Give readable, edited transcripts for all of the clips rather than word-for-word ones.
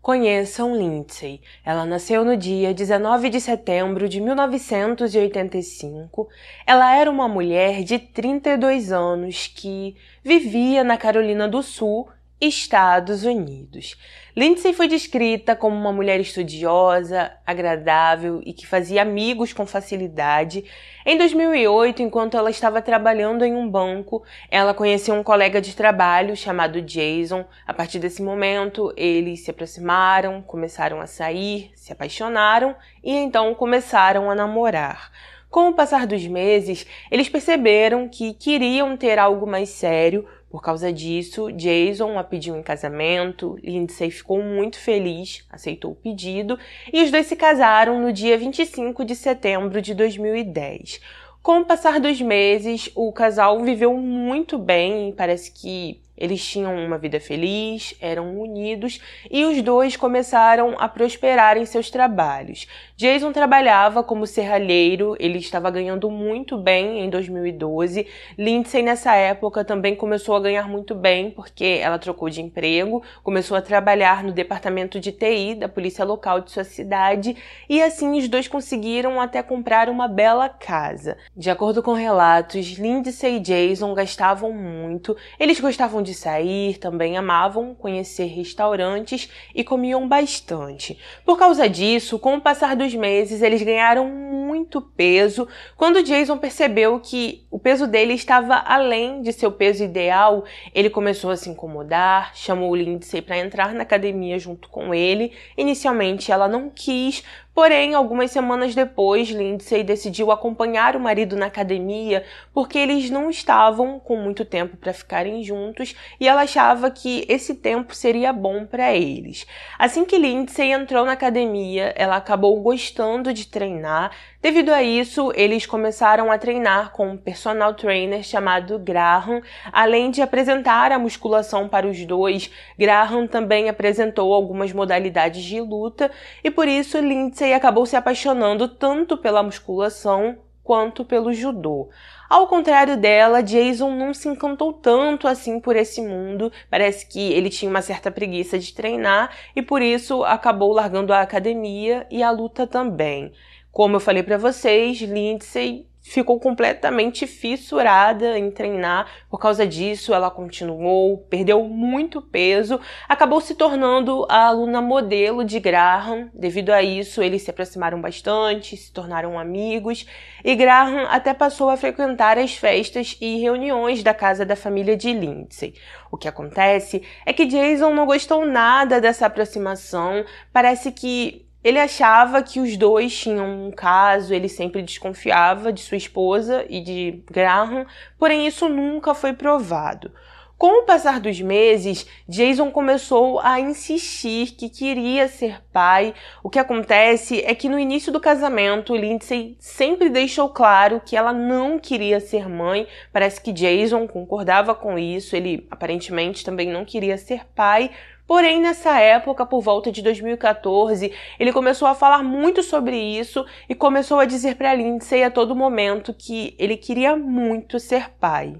Conheçam Lindsay. Ela nasceu no dia 19 de setembro de 1985. Ela era uma mulher de 32 anos que vivia na Carolina do Sul, Estados Unidos. Lindsay foi descrita como uma mulher estudiosa, agradável e que fazia amigos com facilidade. Em 2008, enquanto ela estava trabalhando em um banco, ela conheceu um colega de trabalho chamado Jason. A partir desse momento, eles se aproximaram, começaram a sair, se apaixonaram e então começaram a namorar. Com o passar dos meses, eles perceberam que queriam ter algo mais sério. Por causa disso, Jason a pediu em casamento, Lindsay ficou muito feliz, aceitou o pedido e os dois se casaram no dia 25 de setembro de 2010. Com o passar dos meses, o casal viveu muito bem, parece que eles tinham uma vida feliz, eram unidos e os dois começaram a prosperar em seus trabalhos. Jason trabalhava como serralheiro, ele estava ganhando muito bem em 2012. Lindsay, nessa época, também começou a ganhar muito bem porque ela trocou de emprego, começou a trabalhar no departamento de TI da polícia local de sua cidade e assim os dois conseguiram até comprar uma bela casa. De acordo com relatos, Lindsay e Jason gastavam muito, eles gostavam de sair, também amavam conhecer restaurantes e comiam bastante. Por causa disso, com o passar dos meses, eles ganharam muito peso. Quando Jason percebeu que o peso dele estava além de seu peso ideal, ele começou a se incomodar, chamou Lindsay para entrar na academia junto com ele. Inicialmente, ela não quis, porém, algumas semanas depois, Lindsay decidiu acompanhar o marido na academia porque eles não estavam com muito tempo para ficarem juntos e ela achava que esse tempo seria bom para eles. Assim que Lindsay entrou na academia, ela acabou gostando de treinar. Devido a isso, eles começaram a treinar com um personal trainer chamado Graham. Além de apresentar a musculação para os dois, Graham também apresentou algumas modalidades de luta e por isso Lindsay acabou se apaixonando tanto pela musculação quanto pelo judô. Ao contrário dela, Jason não se encantou tanto assim por esse mundo, parece que ele tinha uma certa preguiça de treinar e por isso acabou largando a academia e a luta também. Como eu falei para vocês, Lindsay ficou completamente fissurada em treinar. Por causa disso, ela continuou, perdeu muito peso, acabou se tornando a aluna modelo de Graham. Devido a isso, eles se aproximaram bastante, se tornaram amigos, e Graham até passou a frequentar as festas e reuniões da casa da família de Lindsay. O que acontece é que Jason não gostou nada dessa aproximação, parece que ele achava que os dois tinham um caso, ele sempre desconfiava de sua esposa e de Graham, porém isso nunca foi provado. Com o passar dos meses, Jason começou a insistir que queria ser pai. O que acontece é que no início do casamento, Lindsay sempre deixou claro que ela não queria ser mãe. Parece que Jason concordava com isso, ele aparentemente também não queria ser pai. Porém, nessa época, por volta de 2014, ele começou a falar muito sobre isso e começou a dizer para Lindsay a todo momento que ele queria muito ser pai.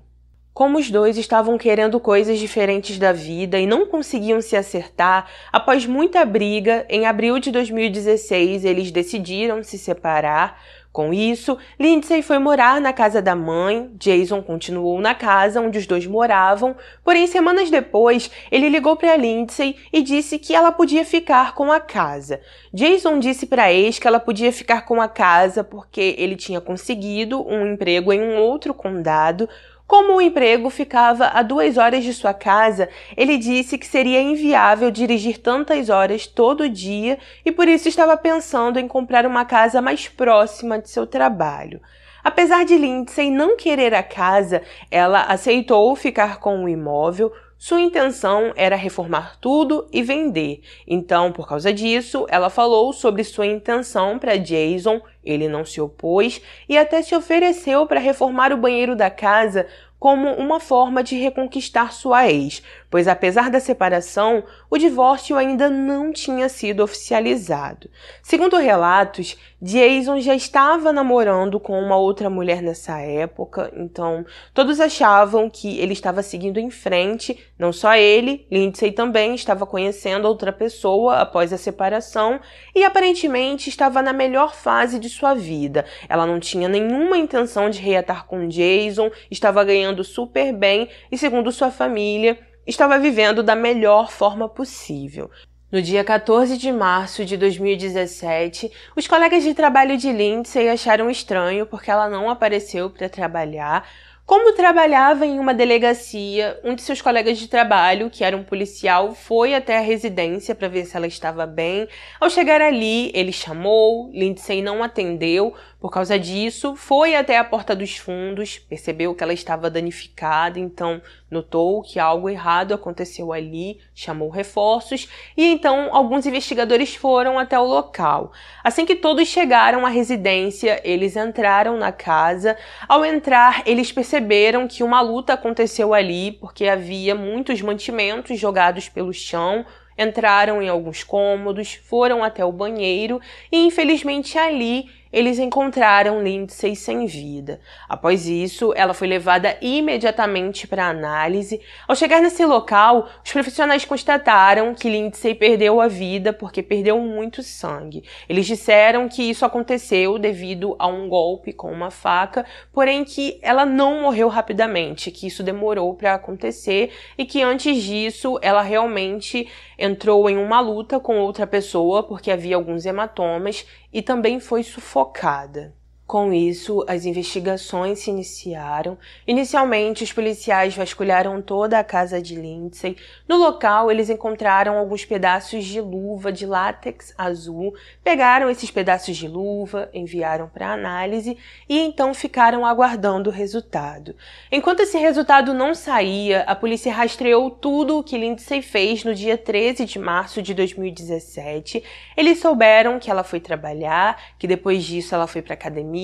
Como os dois estavam querendo coisas diferentes da vida e não conseguiam se acertar, após muita briga, em abril de 2016, eles decidiram se separar. Com isso, Lindsay foi morar na casa da mãe, Jason continuou na casa onde os dois moravam, porém semanas depois ele ligou para Lindsay e disse que ela podia ficar com a casa. Jason disse para a ex que ela podia ficar com a casa porque ele tinha conseguido um emprego em um outro condado. Como o emprego ficava a 2 horas de sua casa, ele disse que seria inviável dirigir tantas horas todo dia e por isso estava pensando em comprar uma casa mais próxima de seu trabalho. Apesar de Lindsay não querer a casa, ela aceitou ficar com o imóvel. Sua intenção era reformar tudo e vender. Então, por causa disso, ela falou sobre sua intenção para Jason, ele não se opôs e até se ofereceu para reformar o banheiro da casa como uma forma de reconquistar sua ex. pois apesar da separação, o divórcio ainda não tinha sido oficializado. Segundo relatos, Jason já estava namorando com uma outra mulher nessa época, então todos achavam que ele estava seguindo em frente, não só ele, Lindsay também estava conhecendo outra pessoa após a separação e aparentemente estava na melhor fase de sua vida. Ela não tinha nenhuma intenção de reatar com Jason, estava ganhando super bem e, segundo sua família, estava vivendo da melhor forma possível. No dia 14 de março de 2017, os colegas de trabalho de Lindsay acharam estranho porque ela não apareceu para trabalhar. Como trabalhava em uma delegacia, um de seus colegas de trabalho, que era um policial, foi até a residência para ver se ela estava bem. Ao chegar ali, ele chamou, Lindsay não atendeu. Por causa disso, foi até a porta dos fundos, percebeu que ela estava danificada, então notou que algo errado aconteceu ali, chamou reforços e então alguns investigadores foram até o local. Assim que todos chegaram à residência, eles entraram na casa. Ao entrar, eles perceberam que uma luta aconteceu ali porque havia muitos mantimentos jogados pelo chão. Entraram em alguns cômodos, foram até o banheiro e, infelizmente, ali eles encontraram Lindsay sem vida. Após isso, ela foi levada imediatamente para análise. Ao chegar nesse local, os profissionais constataram que Lindsay perdeu a vida porque perdeu muito sangue. Eles disseram que isso aconteceu devido a um golpe com uma faca, porém que ela não morreu rapidamente, que isso demorou para acontecer e que antes disso ela realmente entrou em uma luta com outra pessoa porque havia alguns hematomas e também foi sufocada. Com isso, as investigações se iniciaram. Inicialmente, os policiais vasculharam toda a casa de Lindsay. No local, eles encontraram alguns pedaços de luva de látex azul. Pegaram esses pedaços de luva, enviaram para análise e então ficaram aguardando o resultado. Enquanto esse resultado não saía, a polícia rastreou tudo o que Lindsay fez no dia 13 de março de 2017. Eles souberam que ela foi trabalhar, que depois disso ela foi para academia,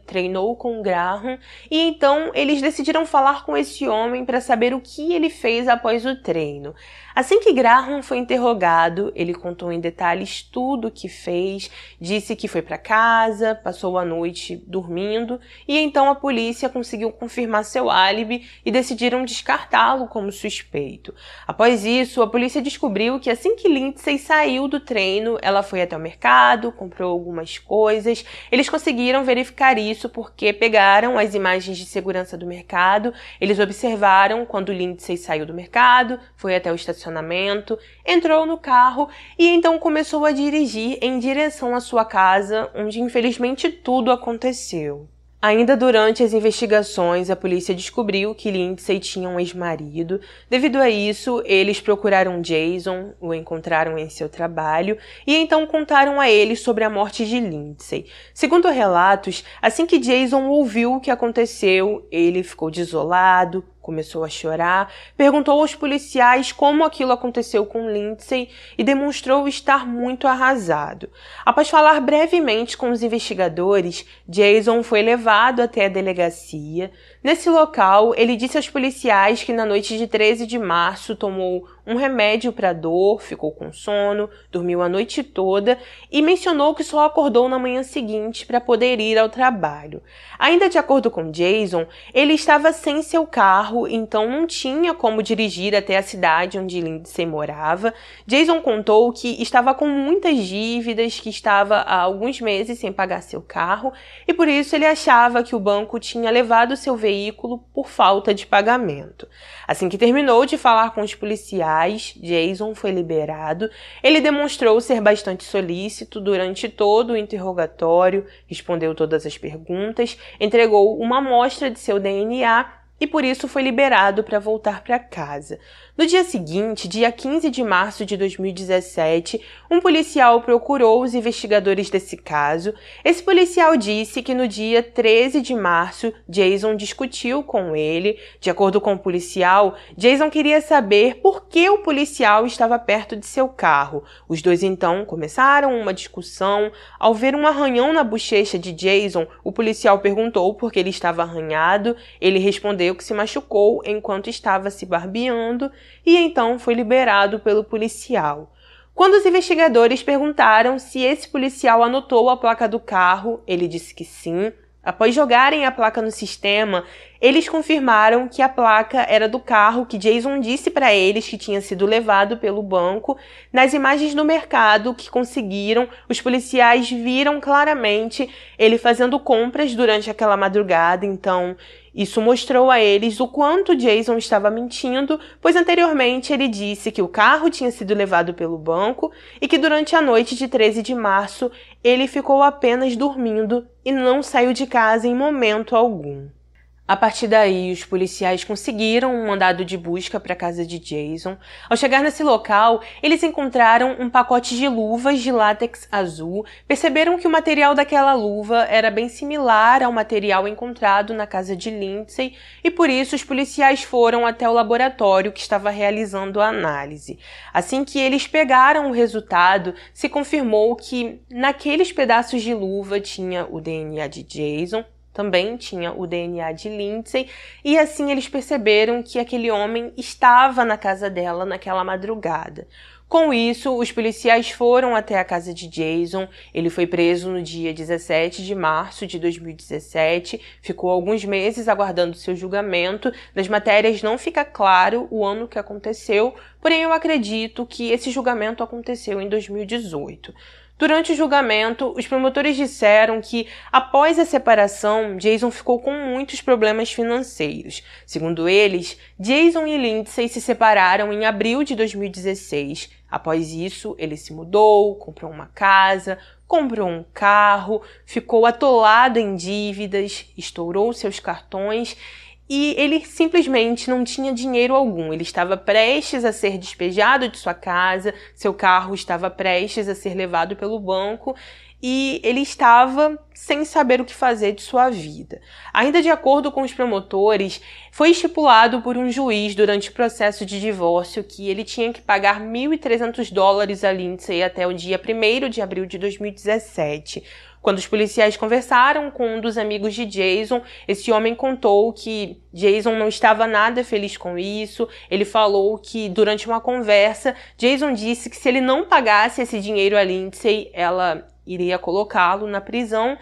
treinou com Graham e então eles decidiram falar com esse homem para saber o que ele fez após o treino. Assim que Graham foi interrogado, ele contou em detalhes tudo o que fez, disse que foi para casa, passou a noite dormindo e então a polícia conseguiu confirmar seu álibi e decidiram descartá-lo como suspeito. Após isso, a polícia descobriu que assim que Lindsay saiu do treino, ela foi até o mercado, comprou algumas coisas. Eles conseguiram verificar isso porque pegaram as imagens de segurança do mercado, eles observaram quando Lindsay saiu do mercado, foi até o estacionamento, entrou no carro e então começou a dirigir em direção à sua casa, onde infelizmente tudo aconteceu. Ainda durante as investigações, a polícia descobriu que Lindsay tinha um ex-marido. Devido a isso, eles procuraram Jason, o encontraram em seu trabalho e então contaram a ele sobre a morte de Lindsay. Segundo relatos, assim que Jason ouviu o que aconteceu, ele ficou desolado, começou a chorar, perguntou aos policiais como aquilo aconteceu com Lindsay e demonstrou estar muito arrasado. Após falar brevemente com os investigadores, Jason foi levado até a delegacia. Nesse local, ele disse aos policiais que na noite de 13 de março tomou um remédio para dor, ficou com sono, dormiu a noite toda e mencionou que só acordou na manhã seguinte para poder ir ao trabalho. Ainda de acordo com Jason, ele estava sem seu carro, então não tinha como dirigir até a cidade onde Lindsay morava. Jason contou que estava com muitas dívidas, que estava há alguns meses sem pagar seu carro e por isso ele achava que o banco tinha levado seu veículo por falta de pagamento. Assim que terminou de falar com os policiais, Jason foi liberado. Ele demonstrou ser bastante solícito durante todo o interrogatório, respondeu todas as perguntas, entregou uma amostra de seu DNA e por isso foi liberado para voltar para casa. No dia seguinte, dia 15 de março de 2017, um policial procurou os investigadores desse caso. Esse policial disse que no dia 13 de março, Jason discutiu com ele. De acordo com o policial, Jason queria saber por que o policial estava perto de seu carro. Os dois então começaram uma discussão. Ao ver um arranhão na bochecha de Jason, o policial perguntou por que ele estava arranhado. Ele respondeu respondeu que se machucou enquanto estava se barbeando e então foi liberado pelo policial. Quando os investigadores perguntaram se esse policial anotou a placa do carro, ele disse que sim. Após jogarem a placa no sistema, eles confirmaram que a placa era do carro que Jason disse para eles que tinha sido levado pelo banco. Nas imagens do mercado que conseguiram, os policiais viram claramente ele fazendo compras durante aquela madrugada, então isso mostrou a eles o quanto Jason estava mentindo, pois anteriormente ele disse que o carro tinha sido levado pelo banco e que durante a noite de 13 de março ele ficou apenas dormindo e não saiu de casa em momento algum. A partir daí, os policiais conseguiram um mandado de busca para a casa de Jason. Ao chegar nesse local, eles encontraram um pacote de luvas de látex azul, perceberam que o material daquela luva era bem similar ao material encontrado na casa de Lindsay e por isso os policiais foram até o laboratório que estava realizando a análise. Assim que eles pegaram o resultado, se confirmou que naqueles pedaços de luva tinha o DNA de Jason, também tinha o DNA de Lindsay, e assim eles perceberam que aquele homem estava na casa dela naquela madrugada. Com isso, os policiais foram até a casa de Jason. Ele foi preso no dia 17 de março de 2017, ficou alguns meses aguardando seu julgamento. Nas matérias não fica claro o ano que aconteceu, porém eu acredito que esse julgamento aconteceu em 2018. Durante o julgamento, os promotores disseram que, após a separação, Jason ficou com muitos problemas financeiros. Segundo eles, Jason e Lindsay se separaram em abril de 2016. Após isso, ele se mudou, comprou uma casa, comprou um carro, ficou atolado em dívidas, estourou seus cartões e ele simplesmente não tinha dinheiro algum. Ele estava prestes a ser despejado de sua casa, seu carro estava prestes a ser levado pelo banco e ele estava sem saber o que fazer de sua vida. Ainda de acordo com os promotores, foi estipulado por um juiz durante o processo de divórcio que ele tinha que pagar $1.300 a Lindsay até o dia 1º de abril de 2017. Quando os policiais conversaram com um dos amigos de Jason, esse homem contou que Jason não estava nada feliz com isso. Ele falou que, durante uma conversa, Jason disse que se ele não pagasse esse dinheiro a Lindsay, ela iria colocá-lo na prisão,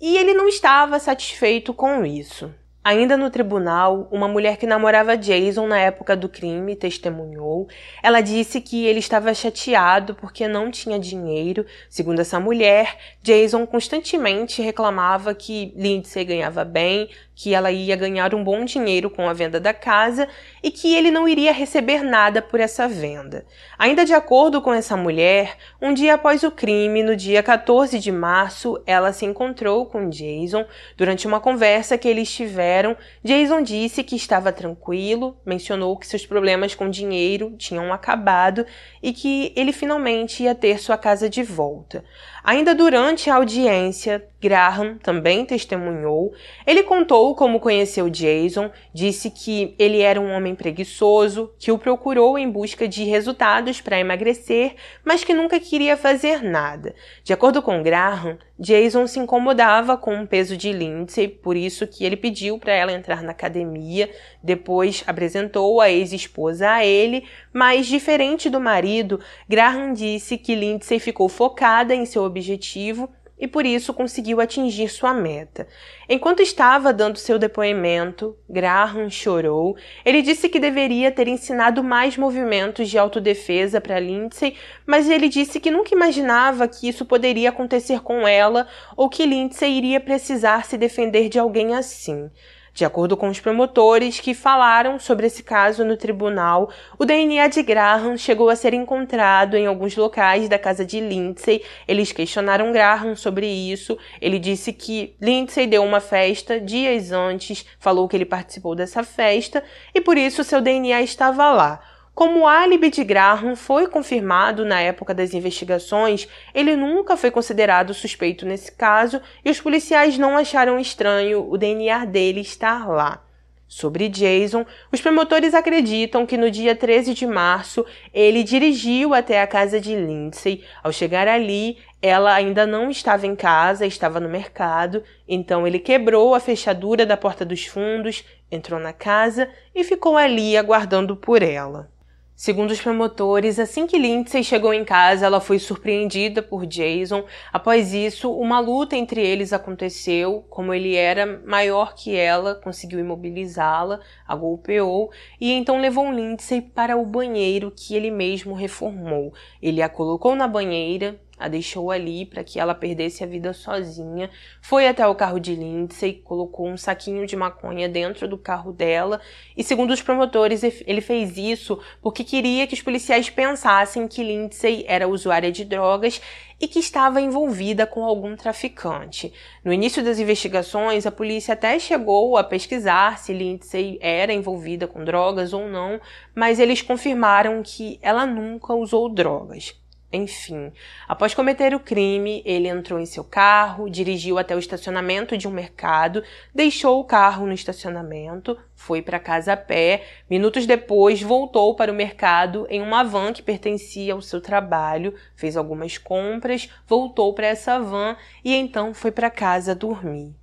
e ele não estava satisfeito com isso. Ainda no tribunal, uma mulher que namorava Jason na época do crime testemunhou. Ela disse que ele estava chateado porque não tinha dinheiro. Segundo essa mulher, Jason constantemente reclamava que Lindsay ganhava bem, que ela ia ganhar um bom dinheiro com a venda da casa e que ele não iria receber nada por essa venda. Ainda de acordo com essa mulher, um dia após o crime, no dia 14 de março, ela se encontrou com Jason. Durante uma conversa que eles tiveram, Jason disse que estava tranquilo, mencionou que seus problemas com dinheiro tinham acabado e que ele finalmente ia ter sua casa de volta. Ainda durante a audiência, Graham também testemunhou. Ele contou como conheceu Jason, disse que ele era um homem preguiçoso, que o procurou em busca de resultados para emagrecer, mas que nunca queria fazer nada. De acordo com Graham, Jason se incomodava com o peso de Lindsay, por isso que ele pediu para ela entrar na academia. Depois apresentou a ex-esposa a ele, mas diferente do marido, Graham disse que Lindsay ficou focada em seu objetivo e por isso conseguiu atingir sua meta. Enquanto estava dando seu depoimento, Graham chorou. Ele disse que deveria ter ensinado mais movimentos de autodefesa para Lindsay, mas ele disse que nunca imaginava que isso poderia acontecer com ela ou que Lindsay iria precisar se defender de alguém assim. De acordo com os promotores que falaram sobre esse caso no tribunal, o DNA de Graham chegou a ser encontrado em alguns locais da casa de Lindsay. Eles questionaram Graham sobre isso. Ele disse que Lindsay deu uma festa dias antes, falou que ele participou dessa festa e por isso seu DNA estava lá. Como o álibi de Graham foi confirmado na época das investigações, ele nunca foi considerado suspeito nesse caso e os policiais não acharam estranho o DNA dele estar lá. Sobre Jason, os promotores acreditam que no dia 13 de março ele dirigiu até a casa de Lindsay. Ao chegar ali, ela ainda não estava em casa, estava no mercado, então ele quebrou a fechadura da porta dos fundos, entrou na casa e ficou ali aguardando por ela. Segundo os promotores, assim que Lindsay chegou em casa, ela foi surpreendida por Jason. Após isso, uma luta entre eles aconteceu. Como ele era maior que ela, conseguiu imobilizá-la, a golpeou e então levou Lindsay para o banheiro que ele mesmo reformou. Ele a colocou na banheira, a deixou ali para que ela perdesse a vida sozinha, foi até o carro de Lindsay, colocou um saquinho de maconha dentro do carro dela e, segundo os promotores, ele fez isso porque queria que os policiais pensassem que Lindsay era usuária de drogas e que estava envolvida com algum traficante. No início das investigações, a polícia até chegou a pesquisar se Lindsay era envolvida com drogas ou não, mas eles confirmaram que ela nunca usou drogas. Enfim, após cometer o crime, ele entrou em seu carro, dirigiu até o estacionamento de um mercado, deixou o carro no estacionamento, foi para casa a pé, minutos depois voltou para o mercado em uma van que pertencia ao seu trabalho, fez algumas compras, voltou para essa van e então foi para casa dormir.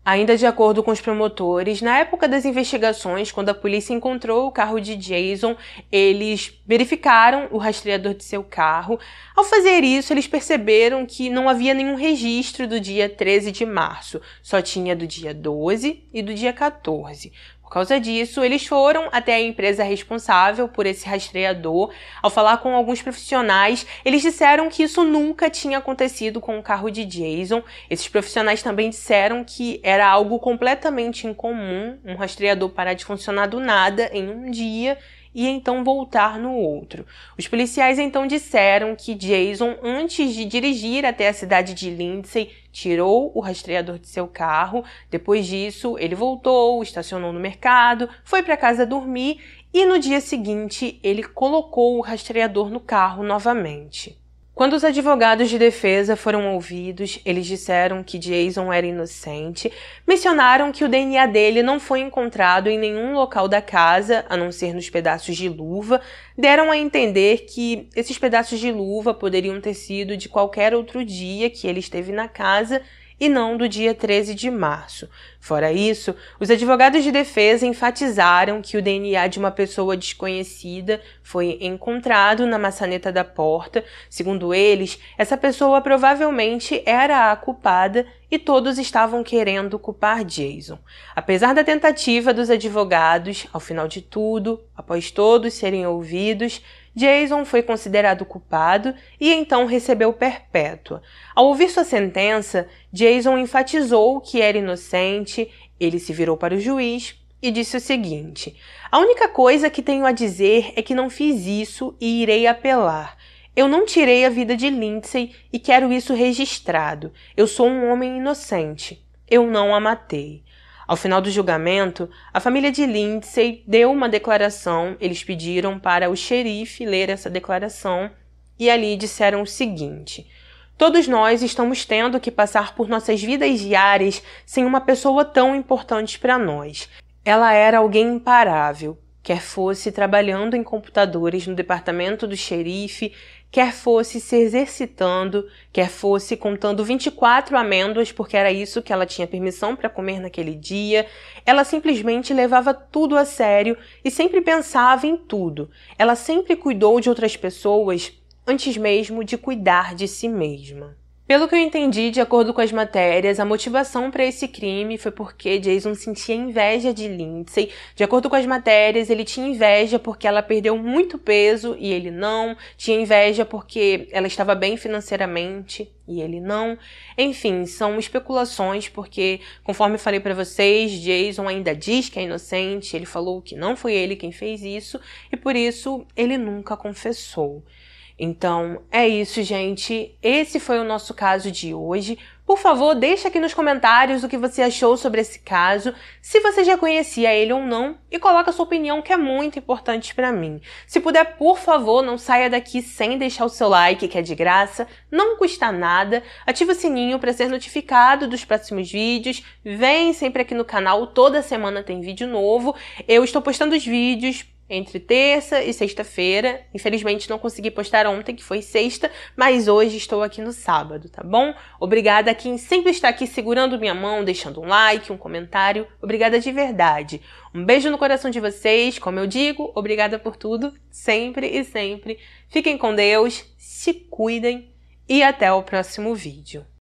Ainda de acordo com os promotores, na época das investigações, quando a polícia encontrou o carro de Jason, eles verificaram o rastreador de seu carro. Ao fazer isso, eles perceberam que não havia nenhum registro do dia 13 de março, só tinha do dia 12 e do dia 14. Por causa disso, eles foram até a empresa responsável por esse rastreador. Ao falar com alguns profissionais, eles disseram que isso nunca tinha acontecido com o carro de Jason. Esses profissionais também disseram que era algo completamente incomum, um rastreador parar de funcionar do nada em um dia e então voltar no outro. Os policiais então disseram que Jason, antes de dirigir até a cidade de Lindsay, tirou o rastreador de seu carro. Depois disso, ele voltou, estacionou no mercado, foi para casa dormir e no dia seguinte ele colocou o rastreador no carro novamente. Quando os advogados de defesa foram ouvidos, eles disseram que Jason era inocente, mencionaram que o DNA dele não foi encontrado em nenhum local da casa, a não ser nos pedaços de luva, deram a entender que esses pedaços de luva poderiam ter sido de qualquer outro dia que ele esteve na casa e não do dia 13 de março. Fora isso, os advogados de defesa enfatizaram que o DNA de uma pessoa desconhecida foi encontrado na maçaneta da porta. Segundo eles, essa pessoa provavelmente era a culpada e todos estavam querendo culpar Jason. Apesar da tentativa dos advogados, ao final de tudo, após todos serem ouvidos, Jason foi considerado culpado e então recebeu perpétua. Ao ouvir sua sentença, Jason enfatizou que era inocente, ele se virou para o juiz e disse o seguinte: "A única coisa que tenho a dizer é que não fiz isso e irei apelar. Eu não tirei a vida de Lindsay e quero isso registrado. Eu sou um homem inocente. Eu não a matei." Ao final do julgamento, a família de Lindsay deu uma declaração. Eles pediram para o xerife ler essa declaração e ali disseram o seguinte: "Todos nós estamos tendo que passar por nossas vidas diárias sem uma pessoa tão importante para nós. Ela era alguém imparável, quer fosse trabalhando em computadores no departamento do xerife, quer fosse se exercitando, quer fosse contando 24 amêndoas, porque era isso que ela tinha permissão para comer naquele dia. Ela simplesmente levava tudo a sério e sempre pensava em tudo. Ela sempre cuidou de outras pessoas antes mesmo de cuidar de si mesma." Pelo que eu entendi, de acordo com as matérias, a motivação para esse crime foi porque Jason sentia inveja de Lindsay. De acordo com as matérias, ele tinha inveja porque ela perdeu muito peso e ele não. Tinha inveja porque ela estava bem financeiramente e ele não. Enfim, são especulações porque, conforme falei para vocês, Jason ainda diz que é inocente. Ele falou que não foi ele quem fez isso e por isso ele nunca confessou. Então, é isso, gente. Esse foi o nosso caso de hoje. Por favor, deixa aqui nos comentários o que você achou sobre esse caso, se você já conhecia ele ou não, e coloca a sua opinião, que é muito importante pra mim. Se puder, por favor, não saia daqui sem deixar o seu like, que é de graça, não custa nada. Ativa o sininho para ser notificado dos próximos vídeos. Vem sempre aqui no canal, toda semana tem vídeo novo. Eu estou postando os vídeos entre terça e sexta-feira. Infelizmente não consegui postar ontem, que foi sexta, mas hoje estou aqui no sábado, tá bom? Obrigada a quem sempre está aqui segurando minha mão, deixando um like, um comentário. Obrigada de verdade. Um beijo no coração de vocês, como eu digo, obrigada por tudo, sempre e sempre. Fiquem com Deus, se cuidem e até o próximo vídeo.